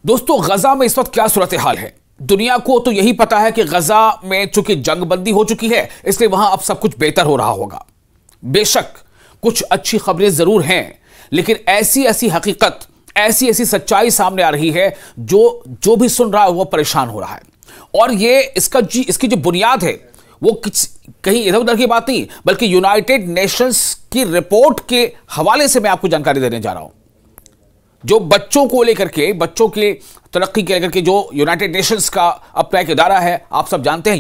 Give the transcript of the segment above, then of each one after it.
दोस्तों, गजा में इस वक्त क्या सूरत हाल है? दुनिया को तो यही पता है कि गजा में चूंकि जंगबंदी हो चुकी है, इसलिए वहां अब सब कुछ बेहतर हो रहा होगा। बेशक कुछ अच्छी खबरें जरूर हैं, लेकिन ऐसी ऐसी हकीकत, ऐसी ऐसी सच्चाई सामने आ रही है जो भी सुन रहा है वो परेशान हो रहा है। और ये इसकी जो बुनियाद है वो कहीं इधर उधर की बात नहीं, बल्कि यूनाइटेड नेशंस की रिपोर्ट के हवाले से मैं आपको जानकारी देने जा रहा हूं। जो बच्चों को लेकर के, बच्चों की तरक्की के लेकर के जो यूनाइटेड नेशंस का अपना एक इदारा है, आप सब जानते हैं,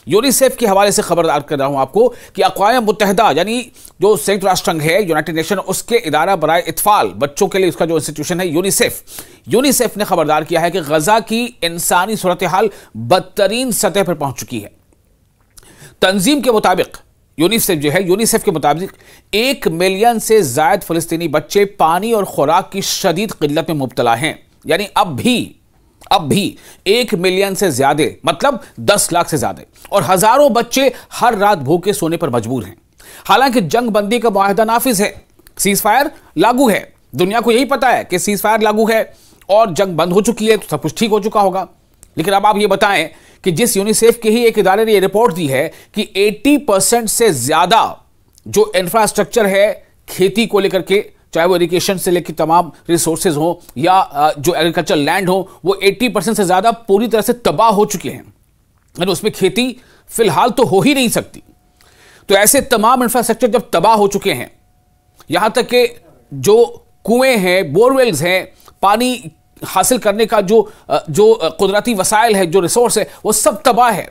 यूनिसेफ के हवाले से खबरदार कर रहा हूं आपको कि अक़वाम मुत्तहिदा यानी जो संयुक्त राष्ट्र संघ है, यूनाइटेड नेशन, उसके इदारा बराए इत्फाल बच्चों के लिए उसका जो इंस्टीट्यूशन है यूनिसेफ ने खबरदार किया है कि गजा की इंसानी सूरत हाल बदतरीन सतह पर पहुंच चुकी है। तंजीम के मुताबिक, यूनिसेफ के मुताबिक 1 मिलियन से ज्यादा फलस्तीनी बच्चे पानी और खुराक की शदीद किल्लत में मुब्तला हैं। यानी अब भी 1 मिलियन से ज्यादा, मतलब 10 लाख से ज्यादा, और हजारों बच्चे हर रात भूखे सोने पर मजबूर हैं। हालांकि जंग बंदी का मुआहदा नाफिज है, सीज फायर लागू है, दुनिया को यही पता है कि सीज फायर लागू है और जंग बंद हो चुकी है, तो सब कुछ ठीक हो चुका होगा। लेकिन अब आप ये बताएं कि जिस यूनिसेफ के ही एक इदारे ने यह रिपोर्ट दी है कि 80% से ज्यादा जो इंफ्रास्ट्रक्चर है खेती को लेकर के, चाहे वो इरिगेशन से लेकर तमाम रिसोर्सेज हो या जो एग्रीकल्चर लैंड हो, वो 80% से ज्यादा पूरी तरह से तबाह हो चुके हैं। यानी उसमें खेती फिलहाल तो हो ही नहीं सकती। तो ऐसे तमाम इंफ्रास्ट्रक्चर जब तबाह हो चुके हैं, यहां तक कि जो कुएं हैं, बोरवेल्स हैं, पानी हासिल करने का जो कुदरती वसाइल है, जो रिसोर्स है, वो सब तबाह है।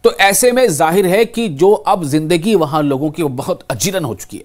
तो ऐसे में जाहिर है कि जो अब जिंदगी वहां लोगों की बहुत अजीरन हो चुकी है।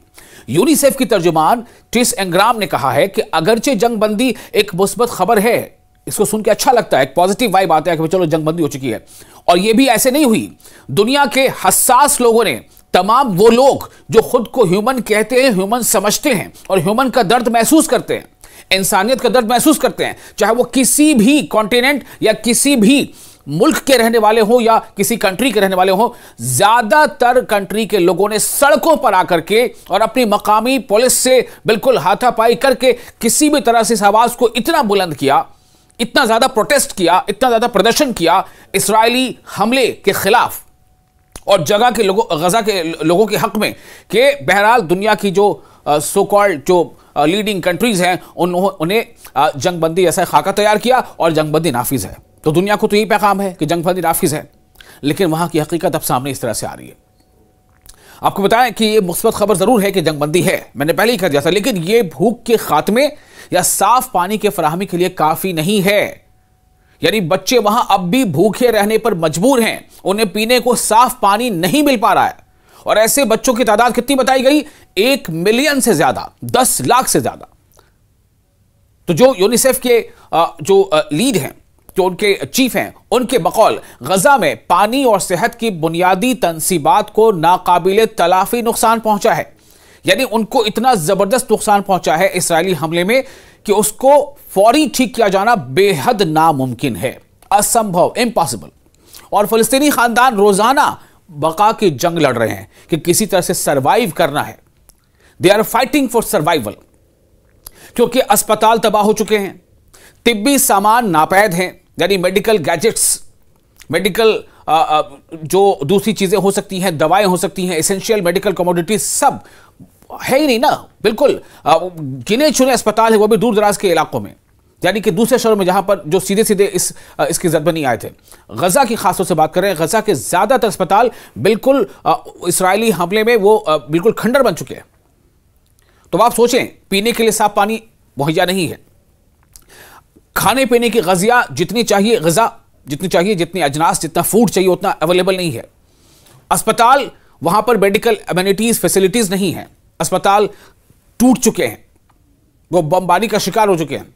यूनिसेफ की तर्जुमान टिस एंग्राम ने कहा है कि अगरचे जंगबंदी एक मुस्बत खबर है, इसको सुन के अच्छा लगता है, एक पॉजिटिव वाइब आता है कि चलो जंगबंदी हो चुकी है। और यह भी ऐसे नहीं हुई। दुनिया के हसास लोगों ने, तमाम वो लोग जो खुद को ह्यूमन कहते हैं, ह्यूमन समझते हैं और ह्यूमन का दर्द महसूस करते हैं, इंसानियत का दर्द महसूस करते हैं, चाहे वो किसी भी कॉन्टिनेंट या किसी भी मुल्क के रहने वाले हो या किसी कंट्री के रहने वाले हो, ज्यादातर कंट्री के लोगों ने सड़कों पर आकर के और अपनी मकामी पुलिस से बिल्कुल हाथापाई करके किसी भी तरह से इस आवाज को इतना बुलंद किया, इतना ज्यादा प्रोटेस्ट किया, इतना ज्यादा प्रदर्शन किया इस्राएली हमले के खिलाफ और गजा के लोगों के हक में, कि बहरहाल दुनिया की जो सो कॉल्ड जो लीडिंग कंट्रीज हैं उन्हें जंगबंदी ऐसा खाका तैयार किया और जंगबंदी नाफिज है। तो दुनिया को तो यही पैगाम है कि जंगबंदी नाफिज है, लेकिन वहां की हकीकत अब सामने इस तरह से आ रही है। आपको बताएं कि यह मुस्बत खबर जरूर है कि जंगबंदी है, मैंने पहले ही कह दिया था, लेकिन यह भूख के खात्मे या साफ पानी के फराहमी के लिए काफी नहीं है। यानी बच्चे वहां अब भी भूखे रहने पर मजबूर हैं, उन्हें पीने को साफ पानी नहीं मिल पा रहा है। और ऐसे बच्चों की तादाद कितनी बताई गई? 1 मिलियन से ज्यादा, 10 लाख से ज्यादा। तो जो यूनिसेफ के जो लीड हैं, जो उनके चीफ हैं, उनके बकौल गजा में पानी और सेहत की बुनियादी तंसीबात को नाकाबिले तलाफी नुकसान पहुंचा है। यानी उनको इतना जबरदस्त नुकसान पहुंचा है इसराइली हमले में कि उसको फौरी ठीक किया जाना बेहद नामुमकिन है, असंभव, इम्पॉसिबल। और फलस्तीनी खानदान रोजाना बका की जंग लड़ रहे हैं कि किसी तरह से सरवाइव करना है। They are fighting for survival, क्योंकि अस्पताल तबाह हो चुके हैं, तिब्बी सामान नापैद हैं, यानी मेडिकल गैजेट्स, मेडिकल जो दूसरी चीजें हो सकती हैं, दवाएं हो सकती हैं, एसेंशियल मेडिकल कमोडिटीज सब है ही नहीं ना। बिल्कुल गिने चुने अस्पताल है, वो भी दूर दराज के इलाकों में, यानी कि दूसरे शहरों में जहां पर जो सीधे सीधे इसकी जद में नहीं आए थे। गजा की खासतौर से बात कर रहे हैं, गजा के ज्यादातर अस्पताल बिल्कुल इस्राएली हमले में वो बिल्कुल खंडर बन चुके हैं। तो आप सोचें, पीने के लिए साफ पानी मुहैया नहीं है, खाने पीने की गज़िया जितनी चाहिए, जितनी अजनास, जितना फूड चाहिए उतना अवेलेबल नहीं है। अस्पताल, वहां पर मेडिकल एमिनिटीज, फैसिलिटीज नहीं है, अस्पताल टूट चुके हैं, वो बमबारी का शिकार हो चुके हैं।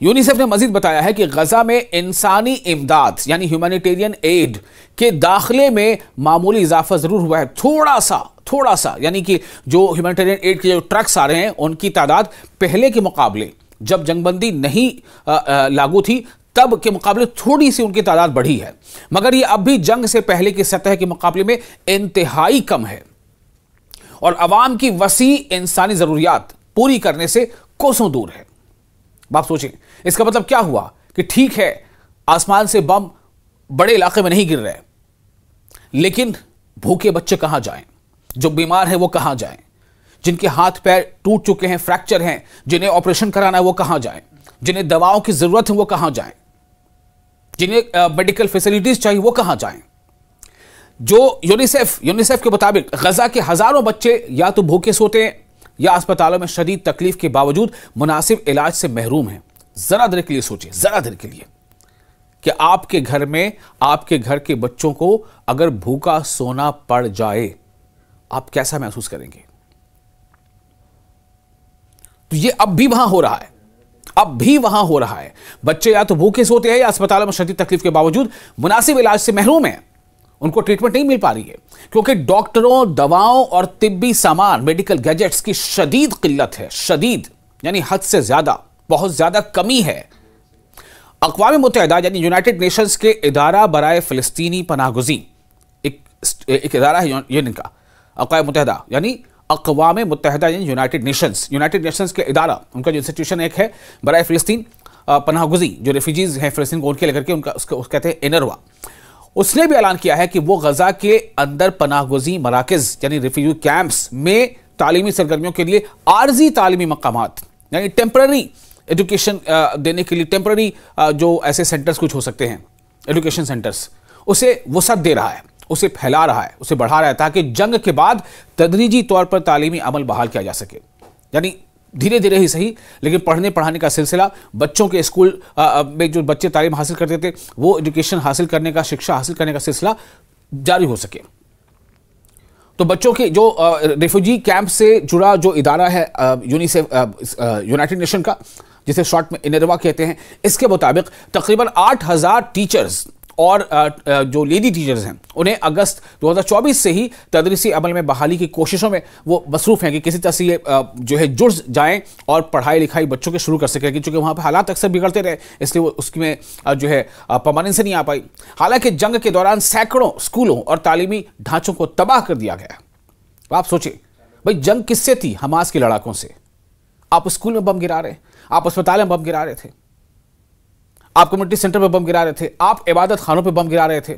यूनिसेफ ने मजीद बताया है कि गजा में इंसानी इमदाद यानी ह्यूमैनिटेरियन एड के दाखिले में मामूली इजाफा जरूर हुआ है, थोड़ा सा, यानी कि जो ह्यूमैनिटेरियन एड के जो ट्रक्स आ रहे हैं उनकी तादाद पहले के मुकाबले, जब जंगबंदी नहीं लागू थी तब के मुकाबले थोड़ी सी उनकी तादाद बढ़ी है, मगर ये अब भी जंग से पहले की सतह के मुकाबले में इंतहाई कम है और अवाम की वसी इंसानी जरूरियात पूरी करने से कोसों दूर है। आप सोचें, इसका मतलब क्या हुआ कि ठीक है आसमान से बम बड़े इलाके में नहीं गिर रहे, लेकिन भूखे बच्चे कहां जाएं, जो बीमार है वो कहां जाएं, जिनके हाथ पैर टूट चुके हैं, फ्रैक्चर हैं, जिन्हें ऑपरेशन कराना है वो कहां जाएं, जिन्हें दवाओं की जरूरत है वो कहां जाएं, जिन्हें मेडिकल फैसिलिटीज चाहिए वो कहां जाएं। जो यूनिसेफ के मुताबिक गजा के हजारों बच्चे या तो भूखे सोते हैं या अस्पतालों में शदीद तकलीफ के बावजूद मुनासिब इलाज से महरूम हैं। जरा देर के लिए सोचिए, जरा देर के लिए, कि आपके घर में आपके घर के बच्चों को अगर भूखा सोना पड़ जाए आप कैसा महसूस करेंगे। तो ये अब भी वहां हो रहा है, अब भी वहां हो रहा है। बच्चे या तो भूखे सोते हैं या अस्पतालों में शदीद तकलीफ के बावजूद मुनासिब इलाज से महरूम हैं, उनको ट्रीटमेंट नहीं मिल पा रही है क्योंकि डॉक्टरों, दवाओं और तिब्बी सामान, मेडिकल गैजेट्स की शदीद किल्लत है। शदीद यानी हद से ज्यादा, बहुत ज्यादा कमी है। अक़वाम मुत्तहिदा यानी यूनाइटेड नेशंस के इदारा बराए फ़लस्तीनी पनाहगुज़ीन, एक इदारा है यूएन का, अक़वाम मुत्तहिदा यानी अक़वाम मुत्तहिदा यानी यूनाइटेड नेशंस के इदारा, उनका जो इंस्टीट्यूशन एक है बराए फ़लस्तीन पनाहगुज़ी, जो रेफ्यूजीज हैं फ़लस्तीन को उनके लेकर के, उनका उसको कहते हैं इनरवा। उसने भी ऐलान किया है कि वो गजा के अंदर पनाहगुज़ी मराकज़ यानी रिफ्यूजी कैंप्स में तालीमी सरगर्मियों के लिए आर्जी तालीमी मकामात यानी टेम्पररी एजुकेशन देने के लिए टेम्पररी जो ऐसे सेंटर्स कुछ हो सकते हैं, एजुकेशन सेंटर्स, उसे वसअत दे रहा है, उसे फैला रहा है, उसे बढ़ा रहा है ताकि जंग के बाद तदरीजी तौर पर तालीमी अमल बहाल किया जा सके। यानी धीरे धीरे ही सही, लेकिन पढ़ने पढ़ाने का सिलसिला, बच्चों के स्कूल में जो बच्चे तालीम हासिल करते थे वो एजुकेशन हासिल करने का, शिक्षा हासिल करने का सिलसिला जारी हो सके। तो बच्चों के जो रिफ्यूजी कैंप से जुड़ा जो इदारा है यूनिसेफ, यूनाइटेड नेशन का, जिसे शॉर्ट में इनरवा कहते हैं, इसके मुताबिक तकरीबन 8000 टीचर्स और जो लेडी टीचर्स हैं उन्हें अगस्त 2024 से ही तदरीसी अमल में बहाली की कोशिशों में वो मसरूफ़ हैं कि किसी तरह से ये जो है जुड़ जाएं और पढ़ाई लिखाई बच्चों के शुरू कर सकें, क्योंकि वहाँ पर हालात अक्सर बिगड़ते रहे, इसलिए वो उसमें जो है परमानेंस से नहीं आ पाई। हालांकि जंग के दौरान सैकड़ों स्कूलों और तालीमी ढांचों को तबाह कर दिया गया। आप सोचिए भाई, जंग किससे थी? हमास के लड़ाकों से। आप स्कूल में बम गिरा रहे, आप अस्पताल में बम गिरा रहे थे, आप कम्युनिटी सेंटर पे बम गिरा रहे थे, आप इबादत खानों पे बम गिरा रहे थे।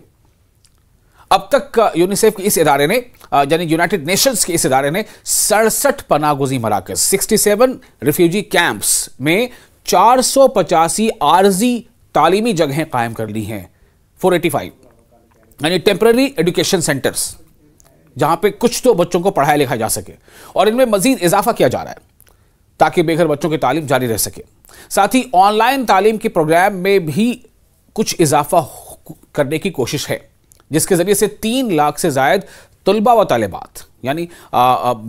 अब तक यूनिसेफ के इस इदारे ने यानी यूनाइटेड नेशंस के इस इदारे ने 67 पनाहगुज़ी मराकज़, 67 रिफ्यूजी कैंप्स में 485 आर्जी तालीमी जगहें कायम कर ली हैं। 485 यानी टेम्पररी एजुकेशन सेंटर्स, जहां पे कुछ तो बच्चों को पढ़ाया लिखा जा सके, और इनमें मजीद इजाफा किया जा रहा है ताकि बेघर बच्चों की तालीम जारी रह सके। साथ ही ऑनलाइन तालीम के प्रोग्राम में भी कुछ इजाफा करने की कोशिश है, जिसके जरिए से 3 लाख से जायद तलबा व तालिबात यानी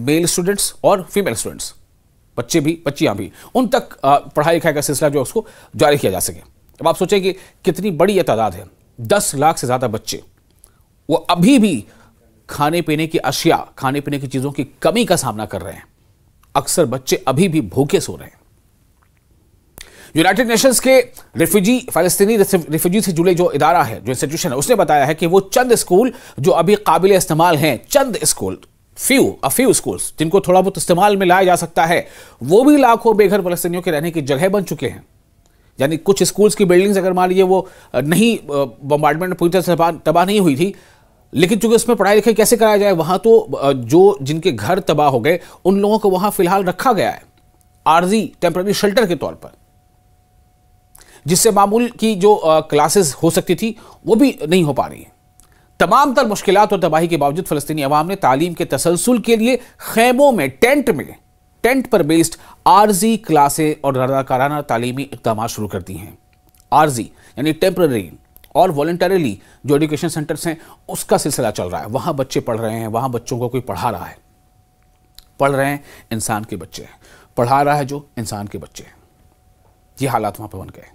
मेल स्टूडेंट्स और फीमेल स्टूडेंट्स, बच्चे भी बच्चियां भी, उन तक पढ़ाई लिखाई का सिलसिला जो उसको जारी किया जा सके। अब आप सोचें कि कितनी बड़ी यह तादाद है। 10 लाख से ज्यादा बच्चे वो अभी भी खाने पीने की अशिया, खाने पीने की चीजों की कमी का सामना कर रहे हैं। अक्सर बच्चे अभी भी भूखे सो रहे हैं। यूनाइटेड नेशंस के फ़लस्तीनी रिफ्यूजी से जुड़े जो इदारा है, जो इंस्टीट्यूशन है, उसने बताया है कि वो चंद स्कूल जो अभी काबिल इस्तेमाल हैं, चंद स्कूल, फ्यू स्कूल्स जिनको थोड़ा बहुत इस्तेमाल में लाया जा सकता है, वो भी लाखों बेघर फ़लस्तीनियों के रहने की जगह बन चुके हैं। यानी कुछ स्कूल्स की बिल्डिंग्स अगर मान लीजिए वो नहीं बम्बार्डमेंट में पूरी तरह से तबाह नहीं हुई थी, लेकिन चूंकि उसमें पढ़ाई लिखाई कैसे कराया जाए, वहां तो जो जिनके घर तबाह हो गए उन लोगों को वहां फिलहाल रखा गया है आर्जी टेम्पररी शेल्टर के तौर पर, जिससे मामूल की जो क्लासेस हो सकती थी वो भी नहीं हो पा रही है। तमाम तर मुश्किलात और तबाही के बावजूद फ़लस्तीनी अवाम ने तालीम के तसलसल के लिए खैमों में, टेंट पर बेस्ड आर्जी क्लासें और रज़ाकाराना तालीमी इक़दामात शुरू कर दी हैं। आर्जी यानी टेम्पररी और वॉलंटरीली जो एजुकेशन सेंटर्स हैं उसका सिलसिला चल रहा है। वहां बच्चे पढ़ रहे हैं, वहां बच्चों को कोई पढ़ा रहा है, पढ़ रहे हैं इंसान के बच्चे हैं, पढ़ा रहा है जो इंसान के बच्चे हैं। ये हालात वहां पर बन गए।